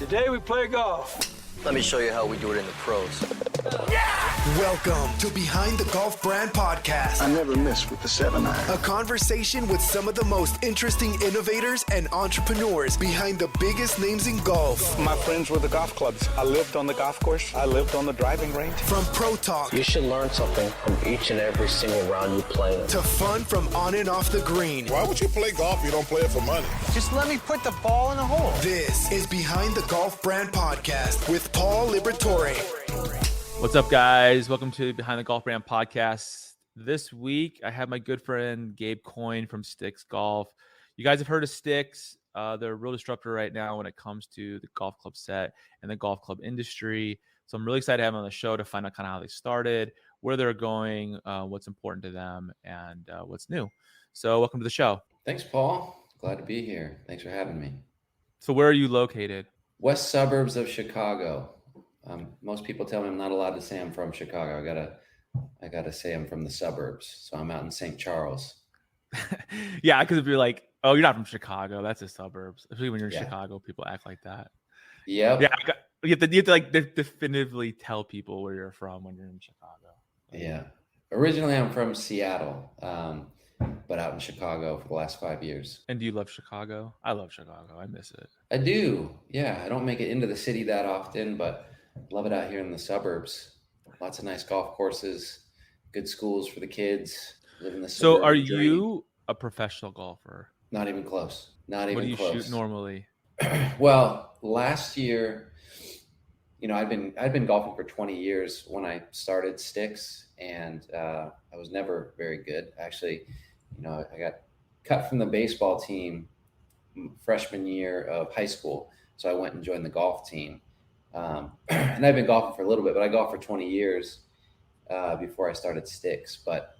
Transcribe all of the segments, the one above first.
Today we play golf. Let me show you how we do it in the pros. Welcome to Behind the Golf Brand Podcast. I never miss with the 7-iron. A conversation with some of the most interesting innovators and entrepreneurs behind the biggest names in golf. My friends were the golf clubs. I lived on the golf course. I lived on the driving range. From pro talk You should learn something from each and every single round you play in. to fun from on and off the green. Why would you play golf if you don't play it for money? Just let me put the ball in the hole. This is Behind the Golf Brand Podcast with Paul Liberatore. What's up, guys? Welcome to Behind the Golf Brand Podcast. This week, I have my good friend Gabe Coyne from Stix Golf. You guys have heard of Stix. They're a real disruptor right now when it comes to the golf club set and the golf club industry. So I'm really excited to have them on the show to find out kind of how they started, where they're going, what's important to them, and what's new. So welcome to the show. Thanks, Paul. Glad to be here. Thanks for having me. So where are you located? West suburbs of Chicago. Most people tell me I'm not allowed to say I'm from Chicago. I gotta say I'm from the suburbs. So I'm out in St. Charles. Yeah, because if you're like, oh, you're not from Chicago, that's the suburbs. Especially when you're in Yeah. Chicago, people act like that. Yep. Yeah, you have to like definitively tell people where you're from when you're in Chicago. Yeah. Originally, I'm from Seattle, but out in Chicago for the last 5 years. And do you love Chicago? I love Chicago. I miss it. I do. Yeah. I don't make it into the city that often, but love it out here in the suburbs. Lots of nice golf courses, good schools for the kids. Live in the So are suburban dream. you a professional golfer? Not even close. Not What even do you close. shoot normally? Well, last year, I'd been golfing for 20 years when I started Stix, and I was never very good. Actually, I got cut from the baseball team freshman year of high school, so I went and joined the golf team. And I've been golfing for a little bit, but I golfed for 20 years before I started Stix. But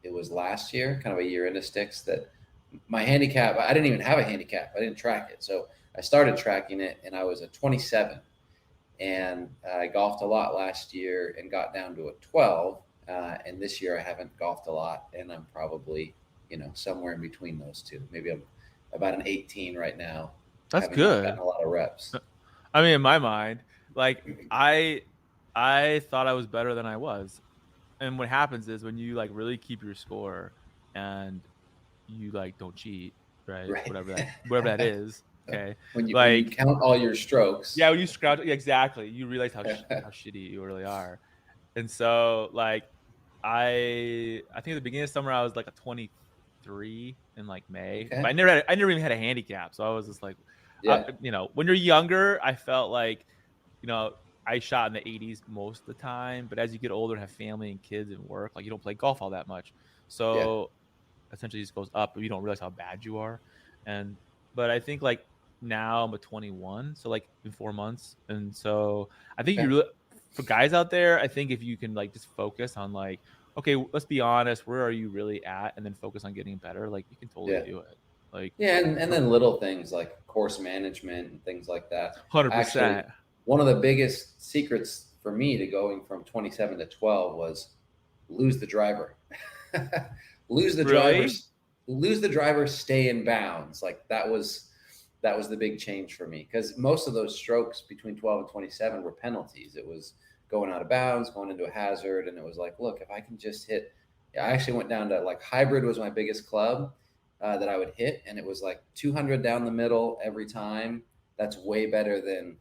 it was last year, kind of a year into Stix, that my handicap, I didn't even have a handicap. I didn't track it. So I started tracking it, and I was a 27. And I golfed a lot last year and got down to a 12. And this year I haven't golfed a lot, and I'm probably, somewhere in between those two. Maybe I'm about an 18 right now. That's Haven't good. gotten a lot of reps. I mean, in my mind, like I thought I was better than I was. And what happens is when you like really keep your score and you like don't cheat, right? Right. Whatever that is. Okay. When you count all your strokes. Yeah, when you scratch, exactly, you realize how shitty you really are. And so, like, I think at the beginning of summer I was like a 23 in like May. Okay. But I never even had a handicap, so I was just like, Yeah. when you're younger, I felt like, I shot in the 80s most of the time. But as you get older and have family and kids and work, like you don't play golf all that much, so essentially it just goes up, but you don't realize how bad you are. But I think like now I'm a 21, so like in 4 months. And so I think you really, for guys out there, I think if you can like just focus on like, okay, let's be honest, where are you really at, and then focus on getting better, like you can totally do it. Like and then little things like course management and things like that. 100%. Actually, one of the biggest secrets for me to going from 27 to 12 was lose the driver. Lose the driver, stay in bounds. Like that was the big change for me, because most of those strokes between 12 and 27 were penalties. It was going out of bounds, going into a hazard, and it was like, look, if I can just hit, I actually went down to like hybrid was my biggest club that I would hit, and it was like 200 down the middle every time. That's way better than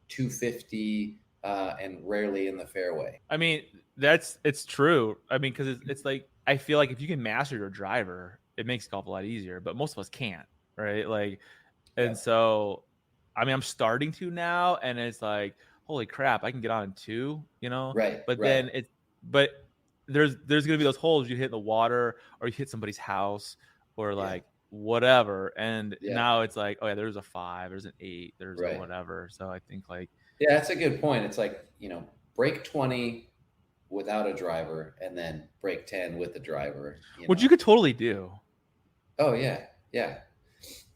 250 and rarely in the fairway. I mean, it's true. I mean, because it's like, I feel like if you can master your driver, it makes golf a lot easier, but most of us can't, right? Like, and so, I mean, I'm starting to now, and it's like, holy crap, I can get on in 2, Right. But then there's going to be those holes you hit in the water, or you hit somebody's house, or like whatever. And now it's like, oh yeah, there's a 5, there's an 8, there's a whatever. So I think like, yeah, that's a good point. It's like, break 20 without a driver, and then break 10 with the driver. Which you could totally do. Oh yeah. Yeah.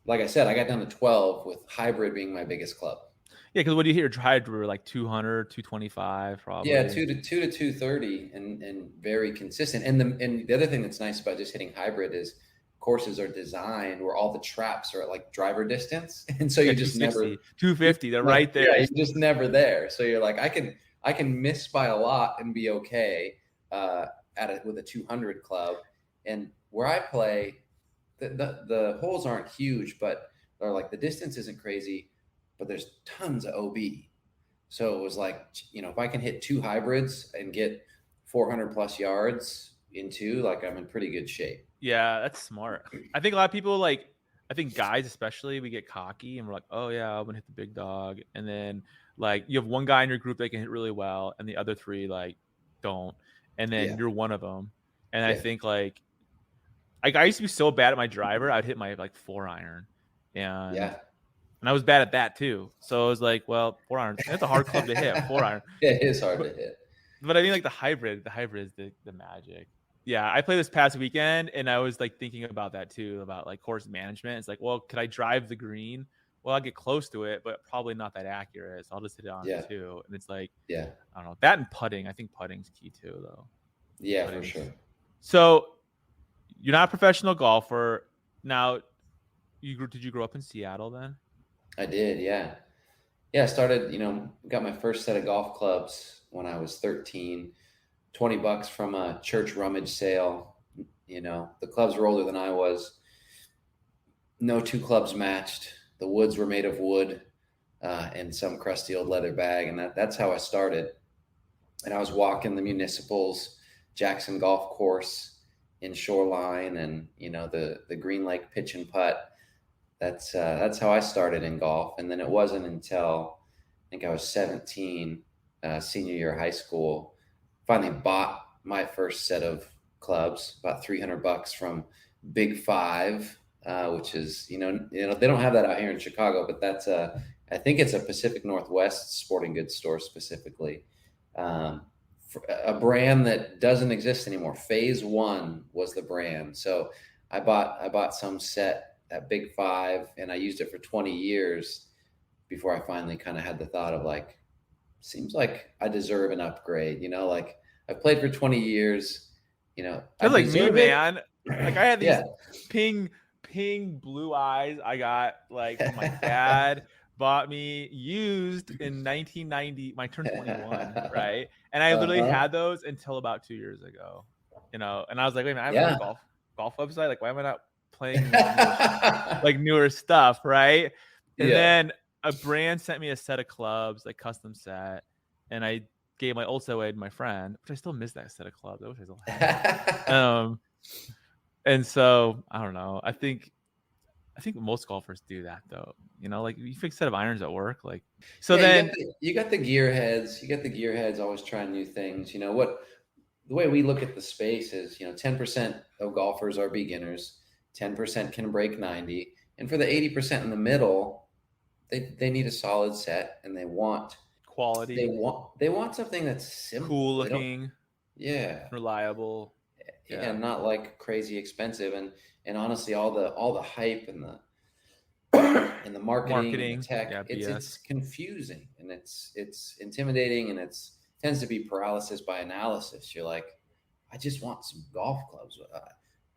Like I said, I got down to 12 with hybrid being my biggest club. Yeah, because what do you hit your driver like 200, 225 probably? Yeah, 2 to 230 and very consistent. And the other thing that's nice about just hitting hybrid is courses are designed where all the traps are at like driver distance. And so you just never 250, they're right there. Yeah, you're just never there. So you're like, I can miss by a lot and be okay with a 200 club. And where I play, the holes aren't huge, but they're like the distance isn't crazy, but there's tons of OB. So it was like, if I can hit 2 hybrids and get 400 plus yards in 2, like I'm in pretty good shape. Yeah, that's smart. I think a lot of people I think guys especially, we get cocky and we're like, oh yeah, I'm gonna hit the big dog. And then like you have one guy in your group that can hit really well and the other 3 like don't. And then you're one of them. And I think like I used to be so bad at my driver, I'd hit my like 4-iron. And I was bad at that too. So I was like, well, 4-iron, that's a hard club to hit, 4-iron. It is hard to hit. But I mean, like the hybrid is the magic. Yeah, I played this past weekend, and I was like thinking about that too, about like course management. It's like, well, could I drive the green? Well, I'll get close to it, but probably not that accurate. So I'll just hit it on 2. And it's like, I don't know, that and putting. I think putting's key too, though. Yeah, for sure. So you're not a professional golfer now. Did you grow up in Seattle then? I did, yeah. Yeah, I started, got my first set of golf clubs when I was 13, $20 from a church rummage sale. The clubs were older than I was. No 2 clubs matched. The woods were made of wood and some crusty old leather bag. And that's how I started. And I was walking the Municipal's Jackson Golf Course in Shoreline and, the Green Lake pitch and putt. That's how I started in golf. And then it wasn't until I think I was 17, senior year of high school, finally bought my first set of clubs, about $300 from Big Five, which is, they don't have that out here in Chicago, but that's I think it's a Pacific Northwest sporting goods store specifically. A brand that doesn't exist anymore. Phase One was the brand. So I bought some set at Big Five, and I used it for 20 years before I finally kind of had the thought of like, seems like I deserve an upgrade, like I've played for 20 years, That's like me, man. Like I had these ping blue eyes I got like from my dad bought me used in 1990. I turned 21, right? And I literally had those until about 2 years ago, and I was like, wait a minute, I have a golf website. Like, why am I not playing like newer stuff, right? And then a brand sent me a set of clubs, like custom set, and I gave my old set away to my friend, which I still miss that set of clubs. I wish I still had. And so I don't know. I think most golfers do that though. Like you fix a set of irons at work, like so. Then you got the gearheads. You got the gearheads always trying new things. The way we look at the space is 10% of golfers are beginners. 10% can break 90, and for the 80% in the middle, they need a solid set and they want quality. They want something that's simple, cool looking, reliable, and not like crazy expensive. And honestly, all the hype and the marketing and the tech, it's confusing and it's intimidating, and tends to be paralysis by analysis. You're like, I just want some golf clubs.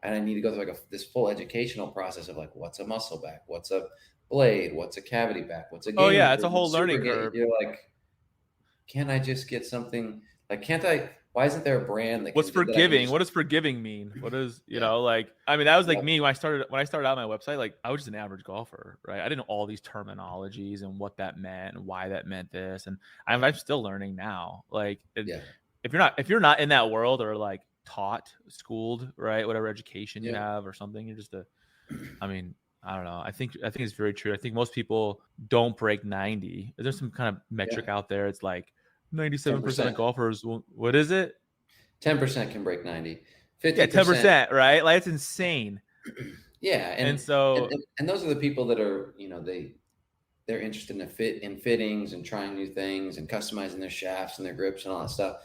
And I need to go through like this full educational process of like, what's a muscle back? What's a blade? What's a cavity back? What's a game? Oh yeah, it's a whole learning curve. You're like, can't I just get something like? Why isn't there a brand that? What's forgiving? What does forgiving mean? What is like? I mean, that was like me when I started out my website. Like I was just an average golfer, right? I didn't know all these terminologies and what that meant and why that meant this, and I'm still learning now. Like, if you're not in that world or like taught, schooled, right, whatever education you have or something, you're just I don't know. I think it's very true. I think most people don't break 90. There's some kind of metric out there. It's like 97% of golfers. What is it? 10% can break 90. 50%. Yeah, 10%, right? Like it's insane. Yeah, and so and those are the people that are they're interested in fittings and trying new things and customizing their shafts and their grips and all that stuff,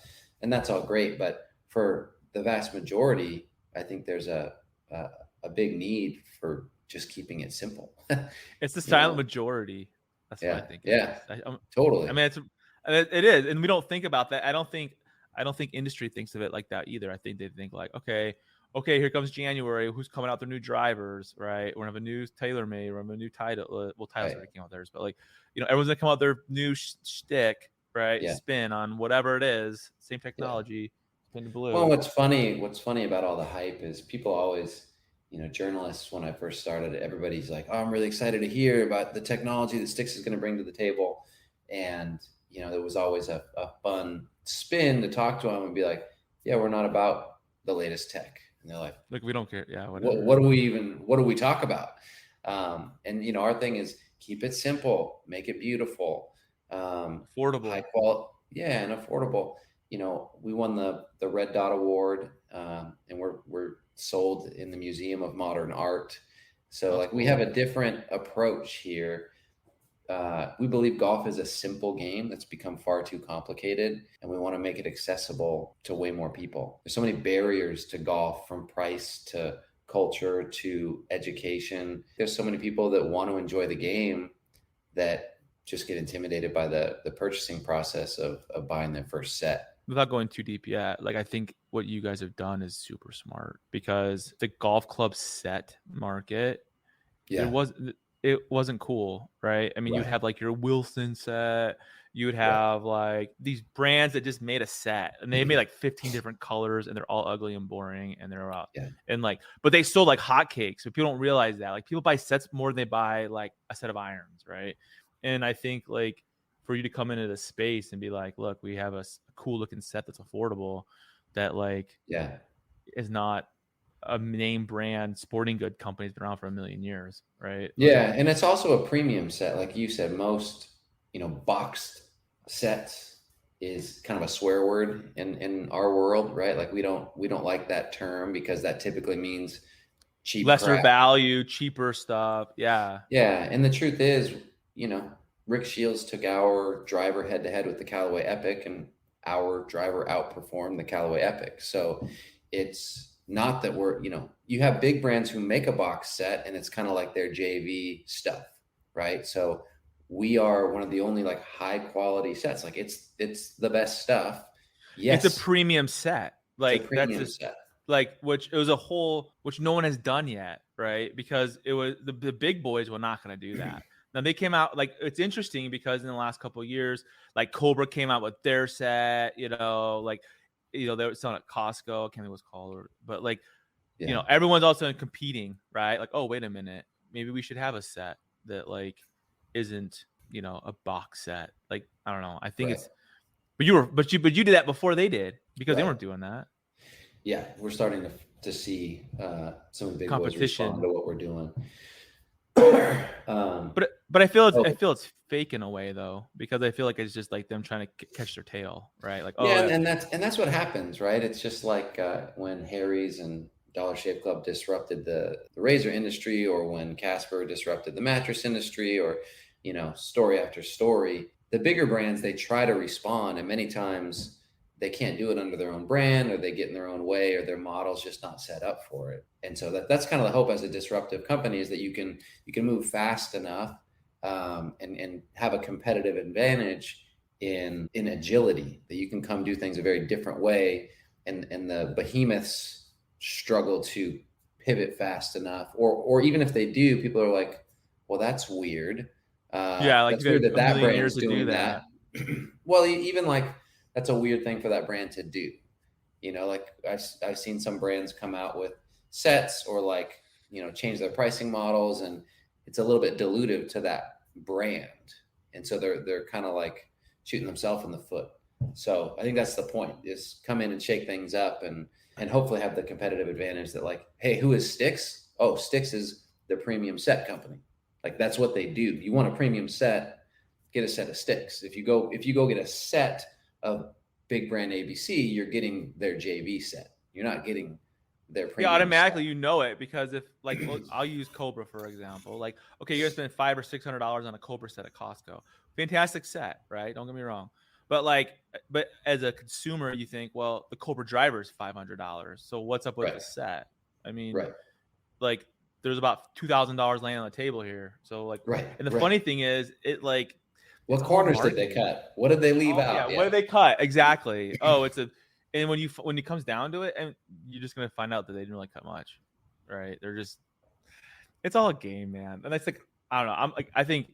and that's all great. But for the vast majority, I think there's a big need for just keeping it simple. It's the silent majority. That's what I think. Yeah, totally. I mean, it is, and we don't think about that. I don't think industry thinks of it like that either. I think they think like, okay, okay, here comes January. Who's coming out their new drivers, right? We're gonna have a new TaylorMade. We're gonna have a new Title. Well, Title's already came out theirs, but like, everyone's gonna come out their new shtick, right? Yeah. Spin on whatever it is, same technology, spin to blue. Well, what's funny about all the hype is people always, journalists, when I first started, everybody's like, oh, I'm really excited to hear about the technology that Stix is going to bring to the table. And, there was always a fun spin to talk to them and be like, yeah, we're not about the latest tech. And they're like, look, we don't care. Yeah. Whatever. What do we talk about? And, our thing is keep it simple, make it beautiful, affordable, high quality. Yeah. And affordable. We won the Red Dot Award, and we're sold in the Museum of Modern Art. So like we have a different approach here. We believe golf is a simple game that's become far too complicated, and we want to make it accessible to way more people. There's so many barriers to golf, from price to culture to education. There's so many people that want to enjoy the game that just get intimidated by the purchasing process of buying their first set. Without going too deep yet, like I think what you guys have done is super smart, because the golf club set market, it wasn't cool, right? I mean, you'd have like your Wilson set, you would have like these brands that just made a set, and they made like 15 different colors, and they're all ugly and boring, and they're out. And like, but they sold like hotcakes. So people don't realize that. Like, people buy sets more than they buy like a set of irons, right? And I think like for you to come into the space and be like, look, we have a cool looking set that's affordable, that like is not a name brand sporting good company, has been around for a million years, right? Yeah, and it's also a premium set. Like you said, most boxed sets is kind of a swear word in our world, right? Like we don't like that term, because that typically means cheap, lesser crap. value, cheaper stuff. Yeah, and the truth is, Rick Shields took our driver head to head with the Callaway Epic, and our driver outperformed the Callaway Epic. So it's not that you have big brands who make a box set, and it's kind of like their JV stuff, right? So we are one of the only like high quality sets. Like it's the best stuff. Yes, it's a premium set. Like premium that's just set. Like, which no one has done yet, right? Because it was the big boys were not going to do that. Now they came out, like, it's interesting because in the last couple of years, like Cobra came out with their set, they were selling at Costco. I can't think what it was called, but like, everyone's also competing, right? Like, oh, wait a minute, maybe we should have a set that like isn't, a box set. Like, I don't know. I think it's, but you did that before they did, because they weren't doing that. Yeah, we're starting to see some of the big competition boys respond to what we're doing. But I feel it's fake in a way, though, because I feel like it's just like them trying to catch their tail, right? Like, and that's what happens, right? It's just like when Harry's and Dollar Shave Club disrupted the razor industry, or when Casper disrupted the mattress industry, or story after story. The bigger brands, they try to respond, and many times they can't do it under their own brand, or they get in their own way, or their model's just not set up for it. And so that's kind of the hope as a disruptive company, is that you can move fast enough and have a competitive advantage in agility, that you can come do things a very different way. And the behemoths struggle to pivot fast enough, or even if they do, people are like, well, that's weird. Like that's weird that brand is doing that. Well, even like, that's a weird thing for that brand to do. Like I've seen some brands come out with sets, or like, change their pricing models, and it's a little bit dilutive to that brand. And so they're kind of like shooting themselves in the foot. So I think that's the point, is come in and shake things up, and hopefully have the competitive advantage that, like, hey, who is Stix? Oh, Stix is the premium set company. Like, that's what they do. You want a premium set, get a set of Stix. If you go get a set of big brand ABC, you're getting their JV set. You're not getting their premium. Yeah, automatically set. It, because if, like, I'll use Cobra for example. Like, okay, you're gonna spend $500 or $600 on a Cobra set at Costco. Fantastic set, right? Don't get me wrong. But as a consumer, you think, well, the Cobra driver is $500. So what's up with the set? I mean, like, there's about $2,000 laying on the table here. So like, and the funny thing is, it like, what corners did they cut? What did they leave out? Yeah, what did they cut? Exactly. Oh, it's And when it comes down to it, and you're just gonna find out that they didn't really cut much, right? It's all a game, man. And that's like, I don't know. I think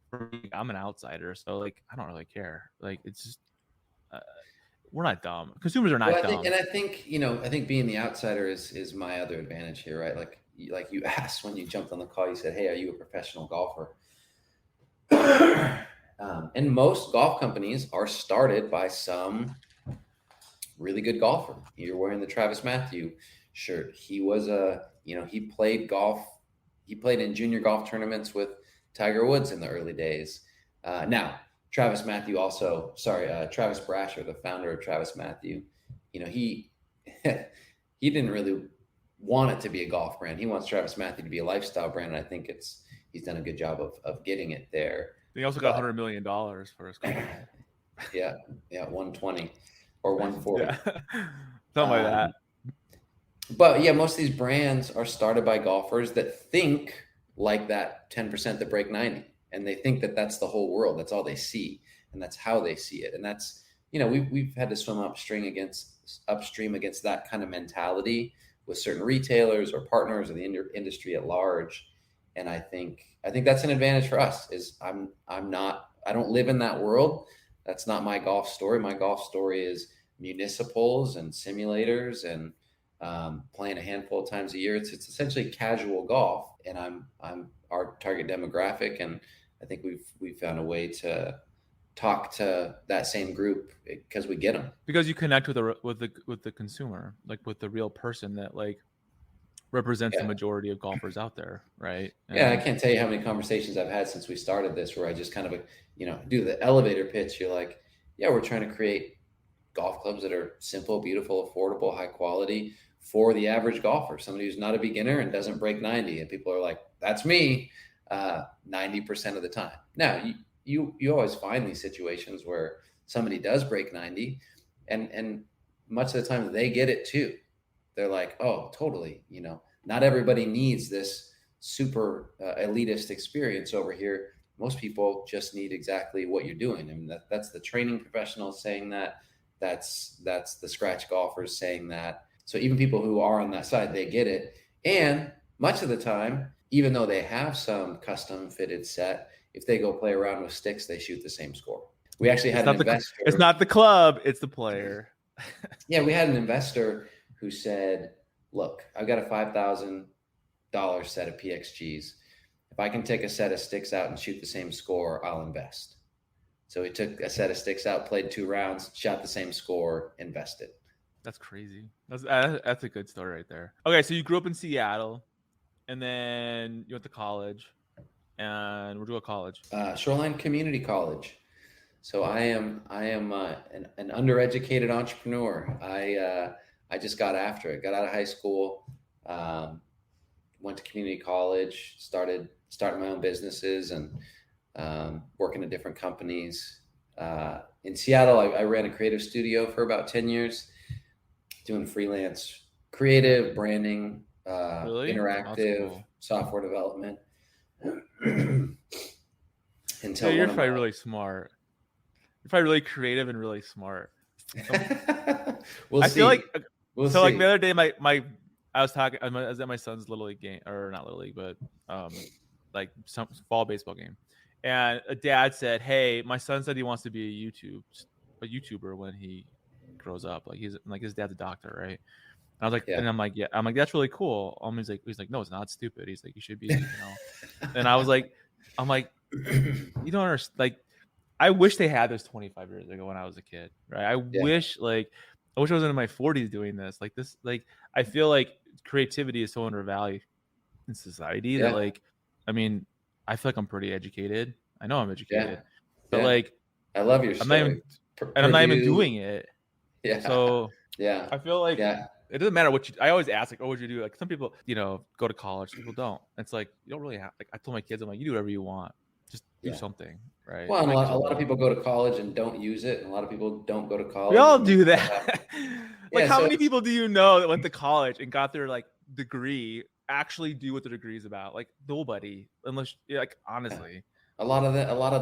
for me, I'm an outsider, so like I don't really care. Like it's just we're not dumb. Consumers are not dumb. I think being the outsider is my other advantage here, right? Like you asked when you jumped on the call, you said, "Hey, are you a professional golfer?" And most golf companies are started by some really good golfer. You're wearing the Travis Matthew shirt. He was he played golf. He played in junior golf tournaments with Tiger Woods in the early days. Now, Travis Brasher, the founder of Travis Matthew, he didn't really want it to be a golf brand. He wants Travis Matthew to be a lifestyle brand. And I think he's done a good job of getting it there. He also got $100 million for his golf. Yeah, 120 or 140. Yeah. Something like that. But yeah, most of these brands are started by golfers that think like that 10% that break 90. And they think that that's the whole world. That's all they see. And that's how they see it. And that's, we've had to swim upstream against that kind of mentality with certain retailers or partners or the industry at large. And I think that's an advantage for us is I don't live in that world. That's not my golf story. My golf story is municipals and simulators and playing a handful of times a year. It's essentially casual golf, and I'm our target demographic, and I think we've found a way to talk to that same group because we get them. Because you connect with the consumer, like with the real person that like represents the majority of golfers out there, right? And I can't tell you how many conversations I've had since we started this where I just kind of do the elevator pitch. You're like, yeah, we're trying to create golf clubs that are simple, beautiful, affordable, high quality for the average golfer, somebody who's not a beginner and doesn't break 90. And people are like, that's me 90% of the time. Now, you always find these situations where somebody does break 90 and much of the time they get it too. They're like, oh, totally. Not everybody needs this super elitist experience over here. Most people just need exactly what you're doing. And that's the training professionals saying that. That's the scratch golfers saying that. So even people who are on that side, they get it. And much of the time, even though they have some custom fitted set, if they go play around with Stix, they shoot the same score. We actually had an investor. It's not the club, it's the player. Yeah, we had an investor who said, look, I've got a $5,000 set of PXGs. If I can take a set of Stix out and shoot the same score, I'll invest. So he took a set of Stix out, played 2 rounds, shot the same score, invested. That's crazy. That's a good story right there. Okay, so you grew up in Seattle, and then you went to college. And where'd you go to college? Shoreline Community College. So I am an undereducated entrepreneur. I just got after it. Got out of high school, went to community college, starting my own businesses and working at different companies. In Seattle, I ran a creative studio for about 10 years, doing freelance creative, branding, interactive software development. Until you're probably really smart. You're probably really creative and really smart. We'll see. Feel like We'll so. see. Like the other day, I was at my son's little league game, or not little league, but like some fall baseball game, and a dad said, "Hey, my son said he wants to be a YouTuber when he grows up. Like his dad's a doctor, right?" And I was like, and I'm like, yeah, I'm like, that's really cool. He's like, no, it's not stupid. He's like, you should be, And I was like, I'm like, you don't understand. Like, I wish they had this 25 years ago when I was a kid, right? I wish I was in my 40s doing this. Like this, like I feel like creativity is so undervalued in society that like, I mean, I feel like I'm pretty educated. I know I'm educated, but like, I love your story. I'm not even doing it. Yeah. So yeah, I feel like it doesn't matter what I always ask, like, oh, what'd you do? Like some people, go to college, some people don't. It's like, you don't really have, like I told my kids, I'm like, you do whatever you want. Just do something, right? Well, a lot of people go to college and don't use it. And a lot of people don't go to college. We all do that. How many people do you know that went to college and got their like degree, actually do what the degree is about? Like nobody, unless like honestly. A lot of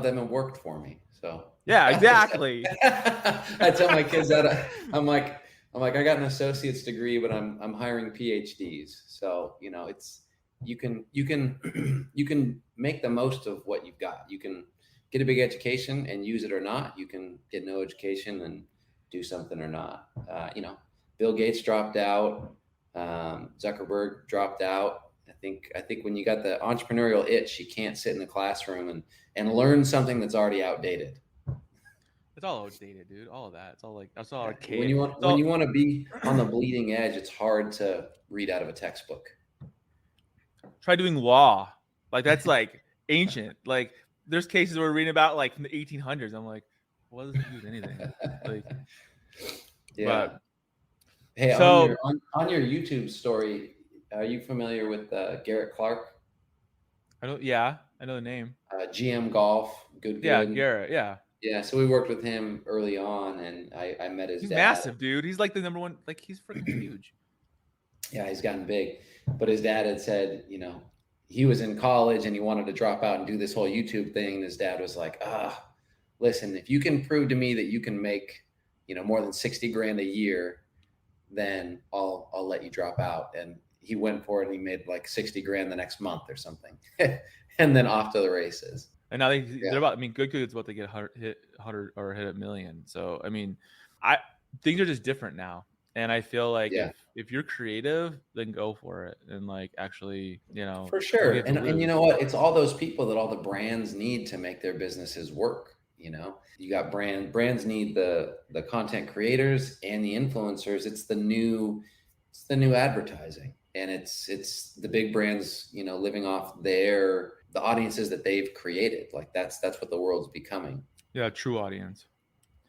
them have worked for me. So yeah, exactly. I tell my kids that I'm like, I'm like, I got an associate's degree, but I'm hiring PhDs. So, you know, it's, you can you can make the most of what you've got. You can get a big education and use it or not. You can get no education and do something or not. You know, Bill Gates dropped out. Zuckerberg dropped out. I think when you got the entrepreneurial itch, you can't sit in the classroom and learn something that's already outdated. It's all outdated, dude. All of that. It's all like that's all archaic. When you want to be on the bleeding edge, it's hard to read out of a textbook. Try doing law. Like that's like ancient. Like there's cases we're reading about like from the 1800s. I'm like, what does it do with anything? Like, Yeah. But, hey, so on your YouTube story, are you familiar with Garrett Clark? I know the name. GM Golf, good. Yeah, Garrett. Yeah. Yeah, so we worked with him early on, and I met his He's dad. massive, dude. He's like the number one. Like he's freaking huge. Yeah, he's gotten big. But his dad had said, you know, he was in college and he wanted to drop out and do this whole YouTube thing. And his dad was like, listen, if you can prove to me that you can make, you know, more than 60 grand a year, then I'll let you drop out. And he went for it and he made like 60 grand the next month or something. And then off to the races. And now they're about, I mean, Good's about to get 100 or hit a million. So, I mean, things are just different now. And I feel like if you're creative, then go for it. And like, actually, you know, for sure. And you know what? It's all those people that all the brands need to make their businesses work. You know, you got brands need the content creators and the influencers. It's the new advertising. And it's the big brands, you know, living off the audiences that they've created. Like that's what the world's becoming. Yeah, true audience.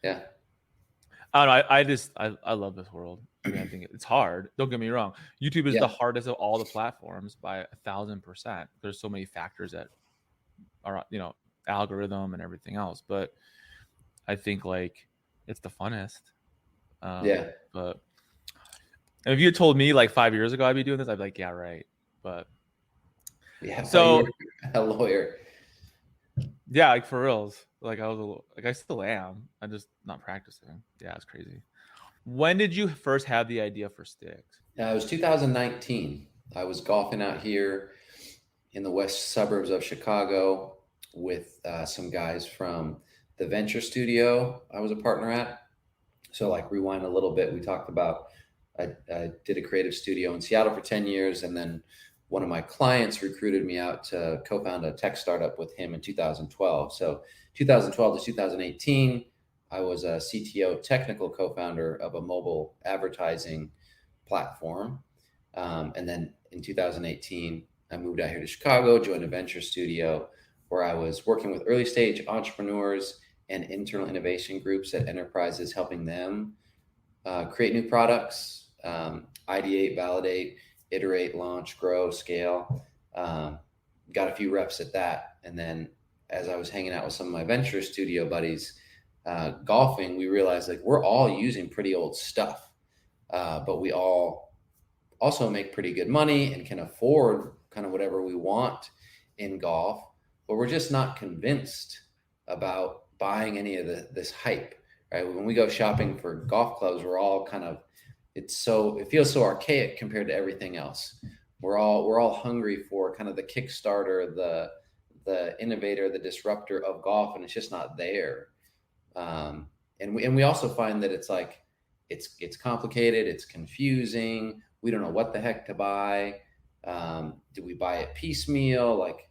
Yeah. I don't know. I love this world. I mean, I think it's hard. Don't get me wrong. YouTube is the hardest of all the platforms by 1,000%. There's so many factors that are, you know, algorithm and everything else. But I think like it's the funnest. But if you had told me like 5 years ago I'd be doing this, I'd be like, yeah, right. But yeah, so you're a lawyer. Yeah, like for reals. Like I still am. I'm just not practicing. Yeah, it's crazy. When did you first have the idea for Stix? It was 2019. I was golfing out here in the west suburbs of Chicago with some guys from the venture studio I was a partner at. So like rewind a little bit, we talked about I did a creative studio in Seattle for 10 years, and then one of my clients recruited me out to co-found a tech startup with him in 2012. So 2012 to 2018, I was a CTO technical co-founder of a mobile advertising platform. And then in 2018, I moved out here to Chicago, joined a venture studio where I was working with early stage entrepreneurs and internal innovation groups at enterprises, helping them create new products, ideate, validate, iterate, launch, grow, scale. Got a few reps at that. And then as I was hanging out with some of my venture studio buddies, golfing, we realized like we're all using pretty old stuff, but we all also make pretty good money and can afford kind of whatever we want in golf, but we're just not convinced about buying any of this hype, right? When we go shopping for golf clubs, we're all kind of, it feels so archaic compared to everything else. We're all hungry for kind of the Kickstarter, the innovator, the disruptor of golf, and it's just not there. And we also find that it's like it's complicated, it's confusing. We don't know what the heck to buy. Do we buy it piecemeal? Like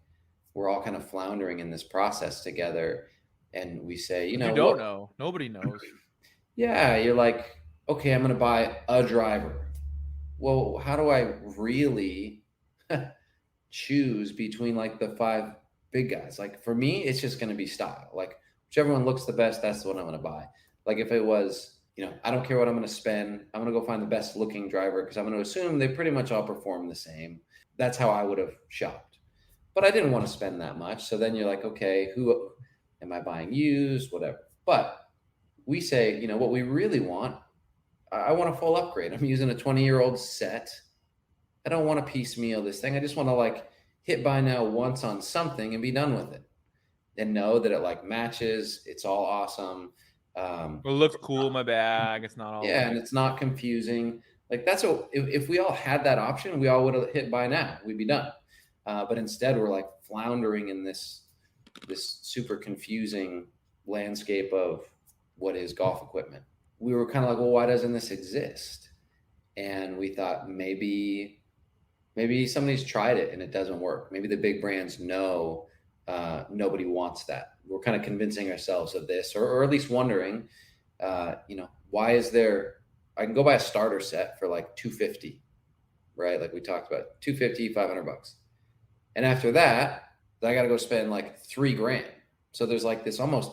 we're all kind of floundering in this process together, and we say, you don't know. Nobody knows. Yeah, you're like, okay, I'm going to buy a driver. Well, how do I really choose between like the 5 big guys? Like for me, it's just going to be style. Like whichever one looks the best, that's the one I'm going to buy. Like if it was, I don't care what I'm going to spend. I'm going to go find the best looking driver because I'm going to assume they pretty much all perform the same. That's how I would have shopped. But I didn't want to spend that much. So then you're like, okay, who am I buying used, whatever. But we say, what we really want, I want a full upgrade. I'm using a 20-year-old set. I don't want to piecemeal this thing. I just want to like hit buy now once on something and be done with it and know that it like matches. It's all awesome. It looks cool in my bag. It's not all. Yeah, like, and it's not confusing. Like that's what if we all had that option, we all would have hit by now. We'd be done. But instead, we're like floundering in this super confusing landscape of what is golf equipment. We were kind of like, well, why doesn't this exist? And we thought maybe somebody's tried it and it doesn't work. Maybe the big brands know nobody wants that. We're kind of convincing ourselves of this, or at least wondering, why is there? I can go buy a starter set for like $250, right? Like we talked about, $250, $500, and after that, I got to go spend like $3,000. So there's like this almost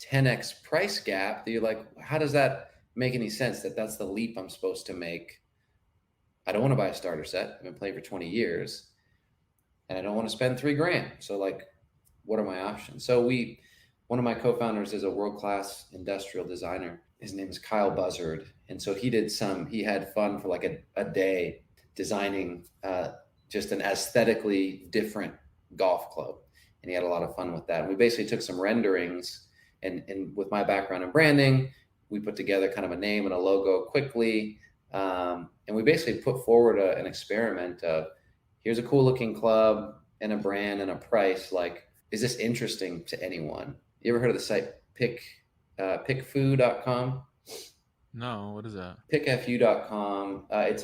10x price gap that you're like, how does that make any sense? That's the leap I'm supposed to make. I don't want to buy a starter set. I've been playing for 20 years, and I don't want to spend $3,000. So like, what are my options? So one of my co-founders is a world-class industrial designer. His name is Kyle Buzzard. And so he had fun for like a day designing just an aesthetically different golf club. And he had a lot of fun with that. And we basically took some renderings and with my background in branding, we put together kind of a name and a logo quickly. And we basically put forward an experiment of, here's a cool looking club and a brand and a price. Like, is this interesting to anyone? You ever heard of the site pickfu.com? No, what is that? Pickfu.com. It's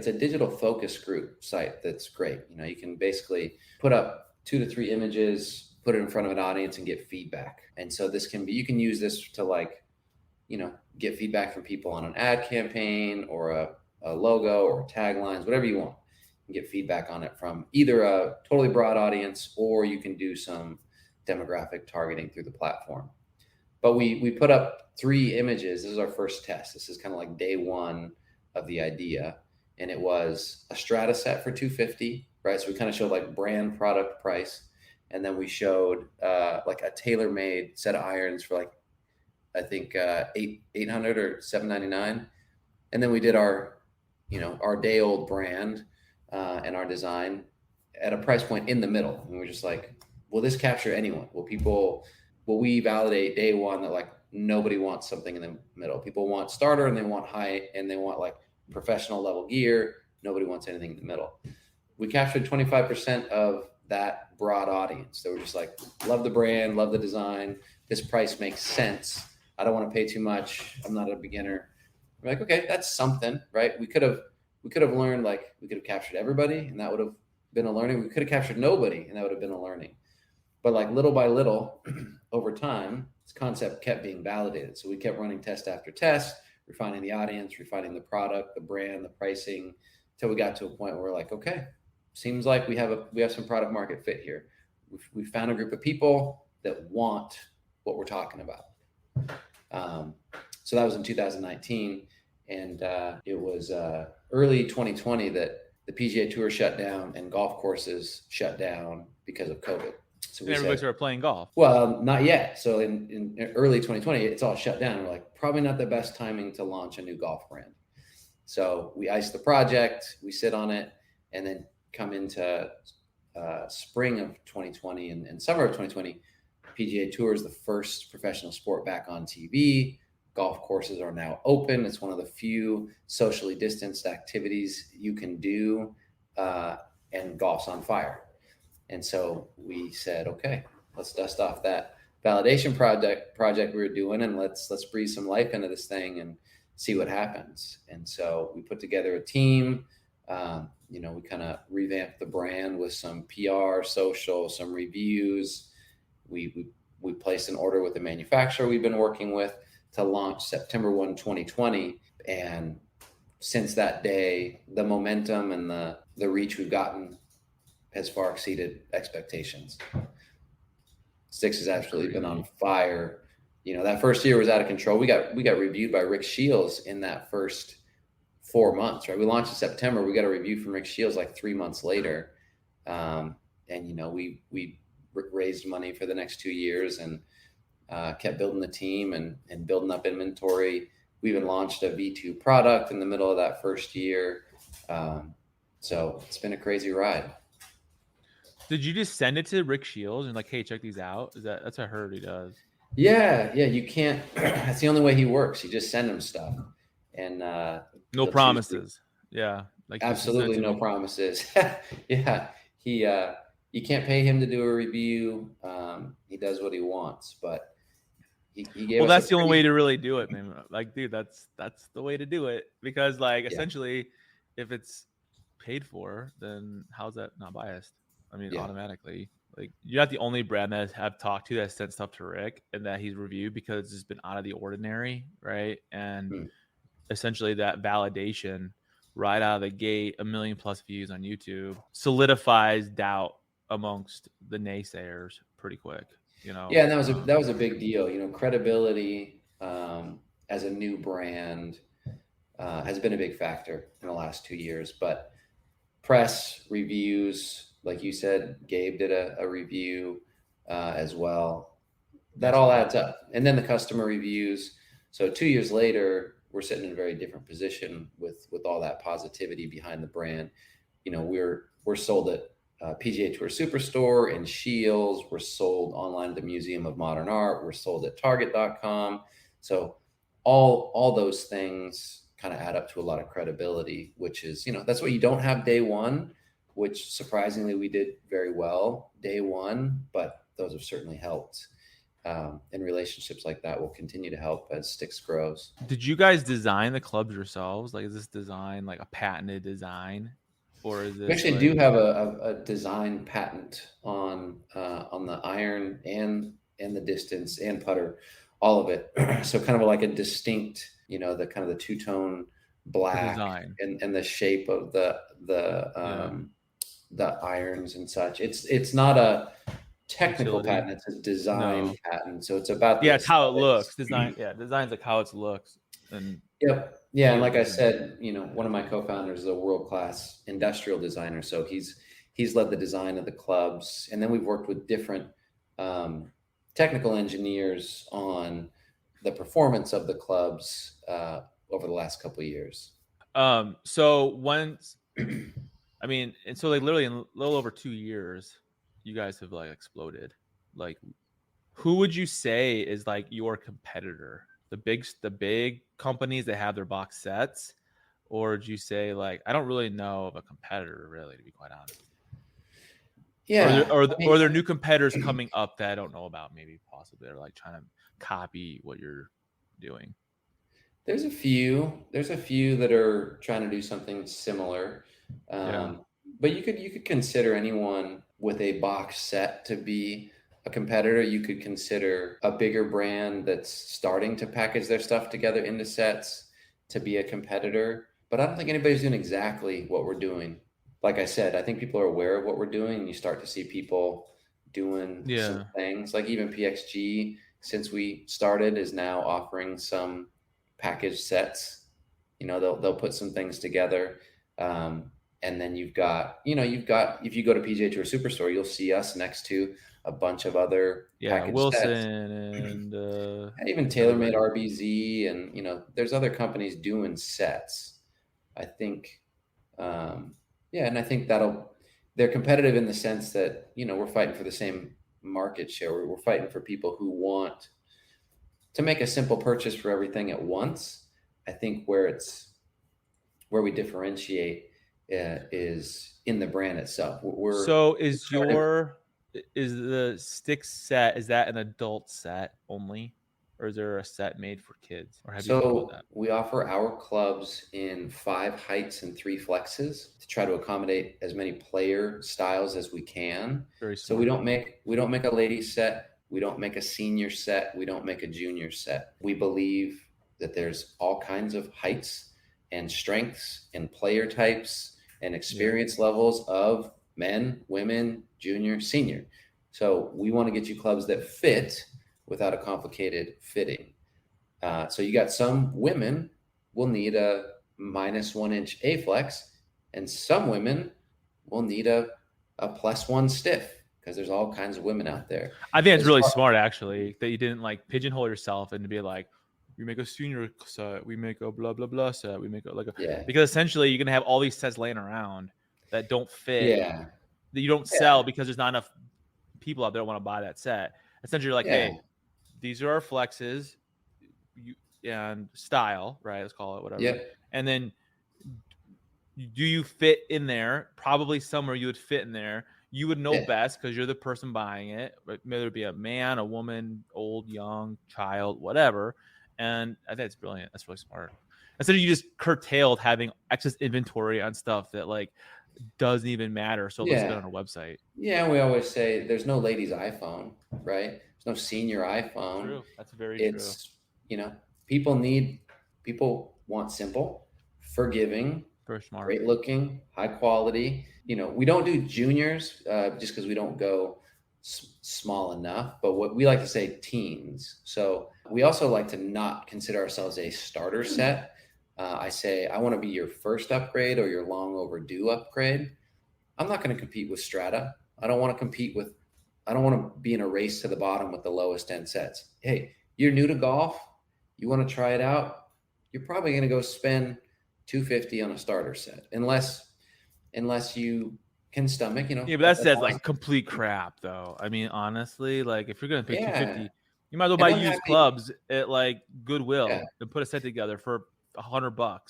a digital focus group site that's great. You can basically put up 2 to 3 images, put it in front of an audience and get feedback. And so you can use this to get feedback from people on an ad campaign or a logo or taglines, whatever you want. You can get feedback on it from either a totally broad audience, or you can do some demographic targeting through the platform. But we put up 3 images. This is our first test. This is kind of like day one of the idea. And it was a strata set for $250, right? So we kind of showed like brand, product, price. And then we showed like a tailor-made set of irons for like, I think $800 or $799. And then we did our day old brand and our design at a price point in the middle. And we're just like, will this capture anyone? Will we validate day one that like nobody wants something in the middle? People want starter and they want high and they want like professional level gear. Nobody wants anything in the middle. We captured 25% of that broad audience. They were just like, love the brand, love the design. This price makes sense. I don't want to pay too much. I'm not a beginner. We're like, okay, that's something, right? We could have learned, like we could have captured everybody and that would have been a learning. We could have captured nobody and that would have been a learning. But like little by little over time, this concept kept being validated. So we kept running test after test, refining the audience, refining the product, the brand, the pricing, until we got to a point where we're like, okay, seems like we have some product market fit here. We found a group of people that want what we're talking about. So that was in 2019. And it was early 2020 that the PGA Tour shut down and golf courses shut down because of COVID. So everybody started playing golf. Well, not yet. So in early 2020, it's all shut down. We're like, probably not the best timing to launch a new golf brand. So we ice the project, we sit on it, and then come into spring of 2020 and summer of 2020, PGA Tour is the first professional sport back on TV. Golf courses are now open. It's one of the few socially distanced activities you can do, and golf's on fire. And so we said, okay, let's dust off that validation project we were doing, and let's breathe some life into this thing and see what happens. And so we put together a team. We kind of revamped the brand with some PR, social, some reviews. We placed an order with the manufacturer we've been working with to launch September 1, 2020. And since that day, the momentum and the reach we've gotten has far exceeded expectations. Stix has absolutely been on fire. That first year was out of control. We got reviewed by Rick Shields in that first 4 months, right? We launched in September. We got a review from Rick Shields like 3 months later. We raised money for the next 2 years and kept building the team and building up inventory. We even launched a V2 product in the middle of that first year. So it's been a crazy ride. Did you just send it to Rick Shields and like, hey, check these out? That's what I heard he does. Yeah, you can't. That's the only way he works. You just send him stuff, and No he'll choose promises. Yeah. Like this is absolutely sent to no me. promises. Yeah, he you can't pay him to do a review. He does what he wants, but he gave Well, us a that's the only way pretty to really do it, man. Like, dude, that's the way to do it. Because like yeah essentially if it's paid for, then how's that not biased? I mean, yeah automatically. Like you're not the only brand that I've talked to that sent stuff to Rick and that he's reviewed because it's been out of the ordinary, right? And Hmm. essentially that validation right out of the gate, 1 million plus views on YouTube, solidifies doubt amongst the naysayers pretty quick. You know, yeah, and that was a big deal. Credibility as a new brand has been a big factor in the last 2 years, but press reviews, like you said, Gabe did a review as well. That all adds up, and then the customer reviews. So 2 years later, we're sitting in a very different position with all that positivity behind the brand. We're sold at PGA Tour Superstore and Shields. We're sold online at the Museum of Modern Art. We're sold at Target.com. So all those things kind of add up to a lot of credibility, which is, that's what you don't have day one, which surprisingly we did very well day one, but those have certainly helped. And relationships like that will continue to help as Stix grows. Did you guys design the clubs yourselves? Like, is this design like a patented design, or is this? We actually do have a design patent on the iron and the distance and putter, all of it. So kind of like a distinct, the kind of the two-tone black design and the shape of the irons and such. It's not a technical Utility. patent, it's a design patent. So it's about it's how it looks. Design, design's like how it looks. And yep. Yeah, and like I said, one of my co-founders is a world-class industrial designer. So he's led the design of the clubs, and then we've worked with different technical engineers on the performance of the clubs over the last couple of years. So once, I mean, and so like literally in a little over 2 years, you guys have like exploded. Like, who would you say is like your competitor? The big companies that have their box sets, or would you say like, I don't really know of a competitor, really, to be quite honest? Yeah. Or are there new competitors coming up that I don't know about? Maybe possibly they're like trying to copy what you're doing. There's a few that are trying to do something similar. But you could consider anyone with a box set to be a competitor. You could consider a bigger brand that's starting to package their stuff together into sets to be a competitor. But I don't think anybody's doing exactly what we're doing. Like I said, I think people are aware of what we're doing, and you start to see people doing some things. Like even PXG, since we started, is now offering some packaged sets. They'll put some things together. And then you've got, if you go to PGA Tour Superstore, you'll see us next to a bunch of other packaged Wilson sets. and even TaylorMade RBZ, and there's other companies doing sets. I think, and I think they're competitive in the sense that we're fighting for the same market share. We're fighting for people who want to make a simple purchase for everything at once. I think where we differentiate is in the brand itself. Is the Stix set, is that an adult set only, or is there a set made for kids? Or have you thought about that? We offer our clubs in 5 heights and 3 flexes to try to accommodate as many player styles as we can. So we don't make a ladies set. We don't make a senior set. We don't make a junior set. We believe that there's all kinds of heights and strengths and player types and experience levels of men, women, junior, senior. So we want to get you clubs that fit without a complicated fitting. So you got some women will need a -1 inch A-flex, and some women will need a +1 stiff, because there's all kinds of women out there. I think it's really smart, actually, that you didn't like pigeonhole yourself and to be like, we make a senior set, we make a blah blah blah set, we make because essentially you're gonna have all these sets laying around that don't fit, that you don't sell because there's not enough people out there that want to buy that set. Essentially, you're like, hey, these are our flexes, and style, right? Let's call it whatever. Yeah. And then, do you fit in there? Probably somewhere you would fit in there. You would know best because you're the person buying it, whether it be a man, a woman, old, young, child, whatever. And I think it's brilliant. That's really smart. Instead of you just curtailed having excess inventory on stuff that like doesn't even matter. So let's get on a website. Yeah, and we always say there's no ladies' iPhone, right? There's no senior iPhone. True. That's very true. People want simple, forgiving, very smart, great looking, high quality. We don't do juniors just because we don't go small enough, but what we like to say teens. So we also like to not consider ourselves a starter set. I say, I want to be your first upgrade or your long overdue upgrade. I'm not going to compete with Strata. I don't want to be in a race to the bottom with the lowest end sets. Hey, you're new to golf. You want to try it out. You're probably going to go spend $250 on a starter set, unless you can stomach, Yeah, but that's like complete crap, though. I mean, honestly, like if you're gonna pay $250, you might as well buy used clubs at like Goodwill and put a set together for $100.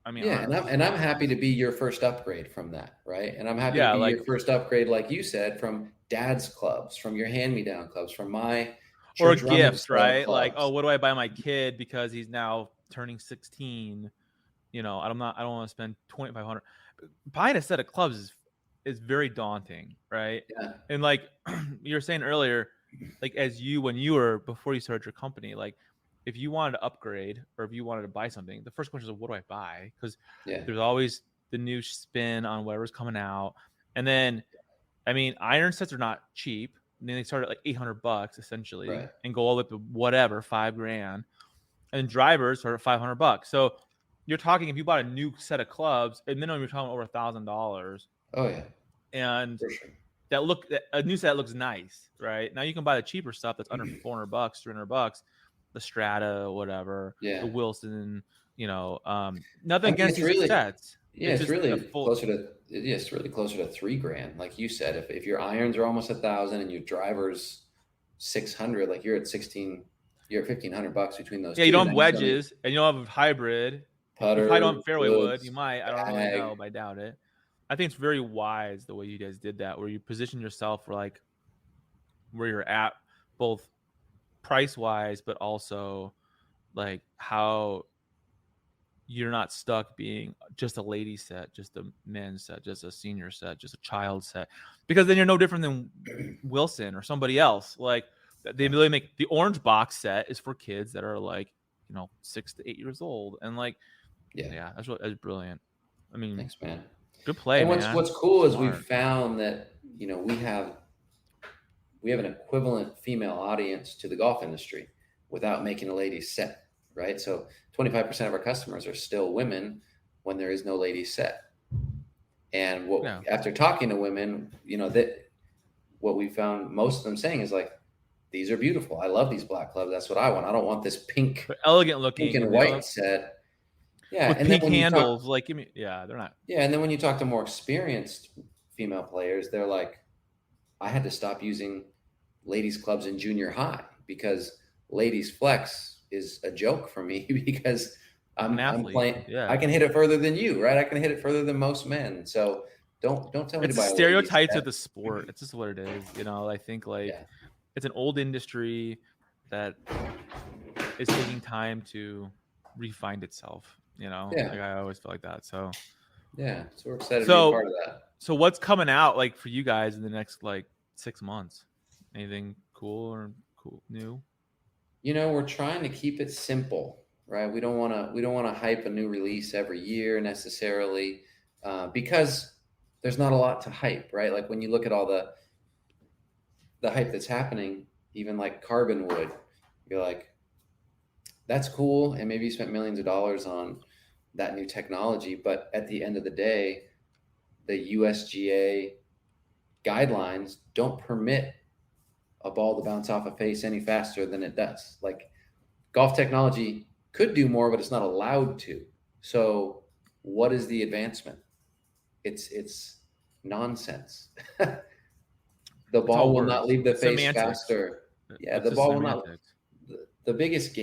I mean, and I'm happy to be your first upgrade from that, right? And I'm happy to be your first upgrade, like you said, from Dad's clubs, from your hand-me-down clubs, from my or gifts, right? Clubs. Like, oh, what do I buy my kid because he's now turning 16? I don't want to spend $2,500. Buying a set of clubs is very daunting, right? Yeah. And like you were saying earlier, like before you started your company, like if you wanted to upgrade or if you wanted to buy something, the first question is, what do I buy? Because there's always the new spin on whatever's coming out. And then, I mean, iron sets are not cheap. And then they start at like $800 essentially, and go all the way up to whatever, $5,000. And drivers start at $500. So you're talking, if you bought a new set of clubs, at minimum you're talking over $1,000. Oh yeah. And for sure. A new set looks nice, right? Now you can buy the cheaper stuff that's under $400, $300, the Strata, whatever, the Wilson, nothing against these sets. Yeah, it's really closer to $3,000. Like you said, if your irons are almost $1,000 and your drivers $600, like you're at $1,500 between those. Yeah, you don't have wedges and you don't have a hybrid. Putter, you probably don't have fairway wood. You might. I don't really know, but I doubt it. I think it's very wise the way you guys did that, where you position yourself for like where you're at, both price wise, but also like how you're not stuck being just a lady set, just a men's set, just a senior set, just a child set, because then you're no different than Wilson or somebody else. Like they really make the orange box set is for kids that are like 6 to 8 years old, and like that's brilliant. I mean, thanks, man. Good play, and man. What's cool is we've found that we have an equivalent female audience to the golf industry without making a ladies set, right? So 25% of our customers are still women when there is no ladies set. And after talking to women, that what we found most of them saying is like, these are beautiful. I love these black clubs. That's what I want. I don't want this pink, they're elegant looking, pink and white set. Yeah, with and pink handles, they're not. Yeah, and then when you talk to more experienced female players, they're like, I had to stop using ladies clubs in junior high because ladies flex is a joke for me because I'm playing. Yeah. I can hit it further than you, right? I can hit it further than most men. So don't tell me to buy stereotypes of the sport. It's just what it is. I think it's an old industry that is taking time to refind itself. Like I always feel like that. So so we're excited to be a part of that. So what's coming out like for you guys in the next like 6 months? Anything cool new? We're trying to keep it simple, right? We don't want to hype a new release every year necessarily, because there's not a lot to hype, right? Like when you look at all the hype that's happening, even like carbon wood, you're like, that's cool. And maybe you spent millions of dollars on that new technology. But at the end of the day, the USGA guidelines don't permit a ball to bounce off a face any faster than it does. Like golf technology could do more, but it's not allowed to. So what is the advancement? It's nonsense. The ball will not leave the face faster. Yeah, the ball will not. the biggest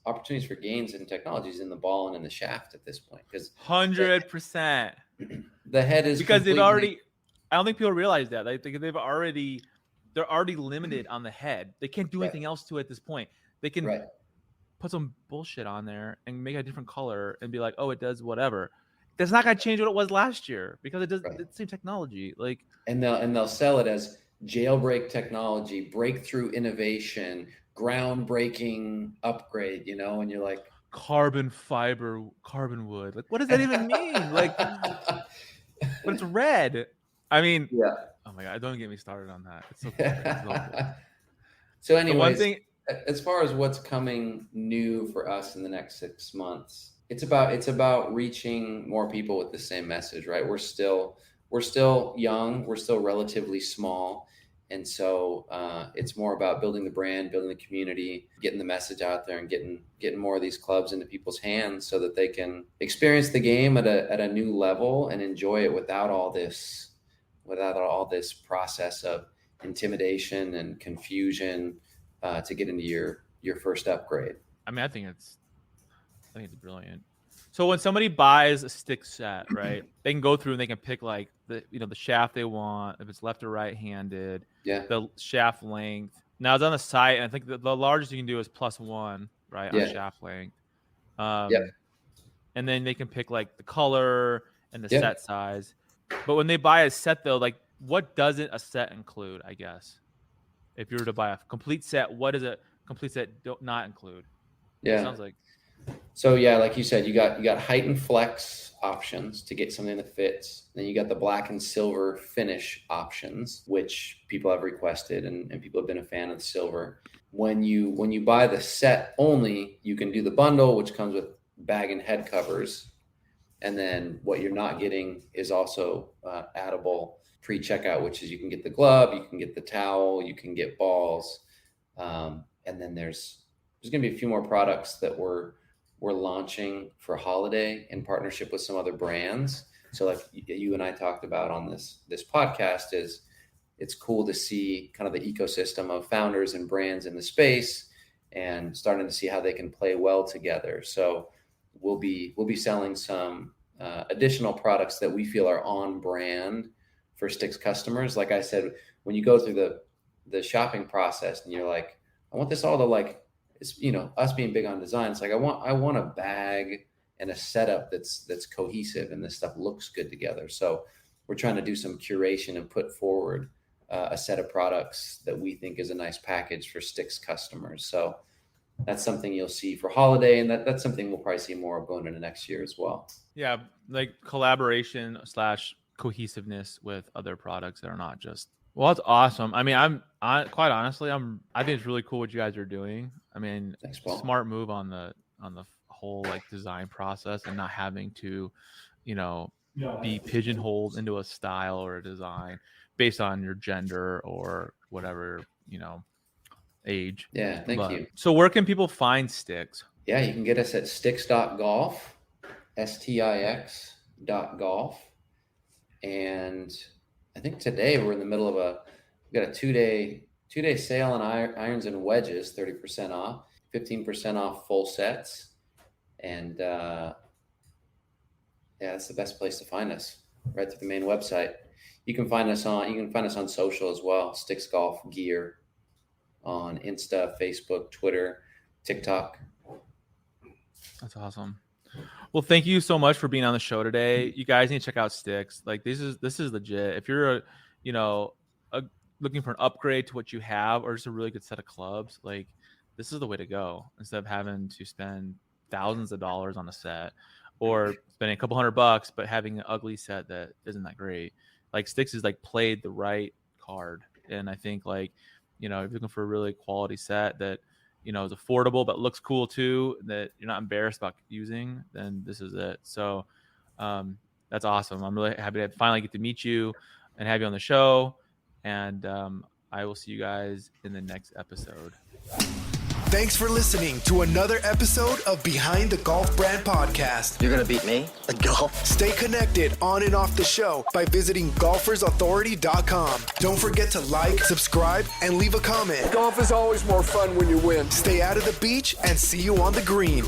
opportunities for gains in technology is in the ball and in the shaft at this point, because 100%. the head is Because they've completely- already. I don't think people realize that. Like they're already limited on the head. They can't do anything else to it at this point. They can put some bullshit on there and make a different color and be like, oh, it does whatever. That's not gonna change what it was last year because it does it's the same technology. Like, and they'll sell it as jailbreak technology, breakthrough innovation, groundbreaking upgrade, and you're like, carbon fiber, carbon wood. Like, what does that even mean? Like, but it's red. I mean, oh my god, don't get me started on that. It's so cool. So anyways, one thing, as far as what's coming new for us in the next 6 months, it's about reaching more people with the same message, right? We're still young, we're still relatively small, and so it's more about building the brand, building the community, getting the message out there, and getting more of these clubs into people's hands so that they can experience the game at a new level and enjoy it without all this process of intimidation and confusion to get into your first upgrade. I mean, I think it's brilliant. So when somebody buys a stick set, right, they can go through and they can pick like the shaft they want, if it's left or right handed, the shaft length. Now it's on the site, and I think the largest you can do is +1, right, on shaft length. And then they can pick like the color and the set size. But when they buy a set though, like what doesn't a set include, I guess? If you were to buy a complete set, what does a complete set not include? Yeah. It sounds like. So yeah, like you said, you got height and flex options to get something that fits. Then you got the black and silver finish options, which people have requested, and people have been a fan of the silver. When you buy the set only, you can do the bundle, which comes with bag and head covers. And then what you're not getting is also addable pre-checkout, which is you can get the glove, you can get the towel, you can get balls. And then there's going to be a few more products that we're launching for holiday in partnership with some other brands. So like you and I talked about on this podcast, it's cool to see kind of the ecosystem of founders and brands in the space and starting to see how they can play well together. So we'll be selling some additional products that we feel are on brand for Stix customers. Like I said, when you go through the shopping process and you're like, I want this all to like, it's, us being big on design, it's like I want a bag and a setup that's cohesive and this stuff looks good together. So we're trying to do some curation and put forward a set of products that we think is a nice package for Stix customers. So that's something you'll see for holiday, and that's something we'll probably see more of going into next year as well. Yeah, like collaboration / cohesiveness with other products that are not just. Well, that's awesome. I mean, I quite honestly, I think it's really cool what you guys are doing. I mean, Thanks, Paul. Smart move on the whole like design process and not having to, be pigeonholed into a style or a design based on your gender or whatever, age. Yeah, thank you. So where can people find Stix? Yeah, you can get us at stix.golf, stix.golf. And I think today we're in the middle of we got a two-day sale on irons and wedges, 30% off, 15% off full sets. And that's the best place to find us, right through the main website. You can find us on social as well, Stix Golf Gear on Insta, Facebook, Twitter, TikTok. That's awesome. Well, thank you so much for being on the show today. You guys need to check out Stix. Like this is legit. If you're looking for an upgrade to what you have or just a really good set of clubs, like this is the way to go instead of having to spend thousands of dollars on a set or spending a couple $100 but having an ugly set that isn't that great. Like Stix is like played the right card. And I think like, if you're looking for a really quality set that, is affordable but looks cool too, that you're not embarrassed about using, then this is it. So that's awesome. I'm really happy to finally get to meet you and have you on the show. And I will see you guys in the next episode. Thanks for listening to another episode of Behind the Golf Brand Podcast. You're gonna beat me at golf? Stay connected on and off the show by visiting golfersauthority.com. Don't forget to like, subscribe, and leave a comment. Golf is always more fun when you win. Stay out of the beach and see you on the green.